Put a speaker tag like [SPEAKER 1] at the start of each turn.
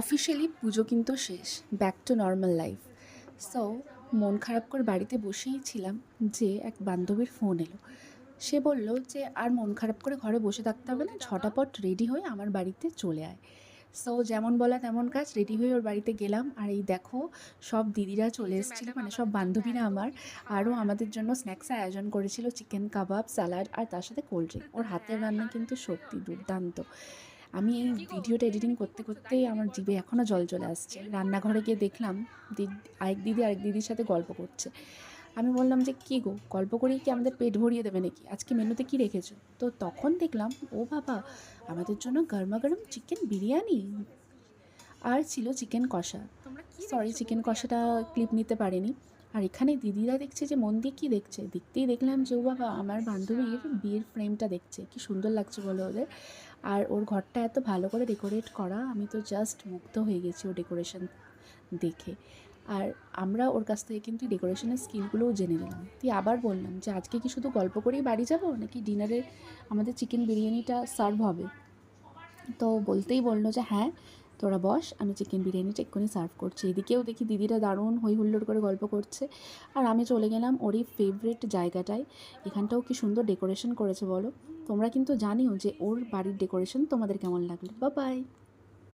[SPEAKER 1] Officially পুজো কিন্তু শেষ, back to normal life. So মন খারাপ করে বাড়িতে বসেই ছিলাম যে এক বান্ধবীর ফোন এলো। সে বলল যে আর মন খারাপ করে ঘরে বসে থাকতে হবে না, ঝটাপট রেডি হয়ে আমার বাড়িতে চলে আয়। সো যেমন বলা তেমন কাজ, রেডি হয়ে ওর বাড়িতে গেলাম। আর এই দেখো, সব দিদিরা চলে এসেছিলো, মানে সব বান্ধবীরা আমার। আরও আমাদের জন্য স্ন্যাক্সের আয়োজন করেছিল, চিকেন কাবাব, স্যালাড আর তার সাথে কোল্ড ড্রিঙ্ক। ওর হাতের রান্না কিন্তু সত্যি দুর্দান্ত। আমি এই ভিডিওটা এডিটিং করতে করতেই আমার জিভে এখনও জল চলে আসছে। রান্নাঘরে গিয়ে দেখলাম আরেক দিদির সাথে গল্প করছে। আমি বললাম যে কী গো, গল্প করেই কি আমাদের পেট ভরিয়ে দেবে নাকি, আজকে মেনুতে কী রেখেছো? তো তখন দেখলাম, ও বাবা, আমাদের জন্য গরমাগরম চিকেন বিরিয়ানি আর ছিল চিকেন কষা। সরি, চিকেন কষাটা ক্লিপ নিতে পারিনি। আর এখানে দিদিরা দেখছে যে মন দিয়ে কী দেখছে, দেখতেই দেখলাম যে ও বাবা, আমার বান্ধবীর বিয়ের ফ্রেমটা দেখছে, কি সুন্দর লাগছে বলো ওদের। আর ওর ঘরটা এত ভালো করে ডেকোরেট করা, আমি তো জাস্ট মুগ্ধ হয়ে গেছি ওর ডেকোরেশন দেখে। আর আমরা ওর কাছ থেকে কিন্তু ডেকোরেশনের স্কিলগুলোও জেনে নিলাম। দিয়ে আবার বললাম যে আজকে কি শুধু গল্প করেই বাড়ি যাব, নাকি ডিনারে আমাদের চিকেন বিরিয়ানিটা সার্ভ হবে? তো বলতেই বললো যে হ্যাঁ, তোরা বস, আমি চিকেন বিরিয়ানিটা এক্ষুনি সার্ভ করছি। এদিকেও দেখি দিদিরা দারুণ হই হুল্লোড় করে গল্প করছে, আর আমি চলে গেলাম ওর এই ফেভারিট জায়গাটায়। এখানটাও কি সুন্দর ডেকোরেশন করেছে বলো। তোমরা কিন্তু জানিও যে ওর বাড়ির ডেকোরেশন তোমাদের কেমন লাগলো। Bye bye.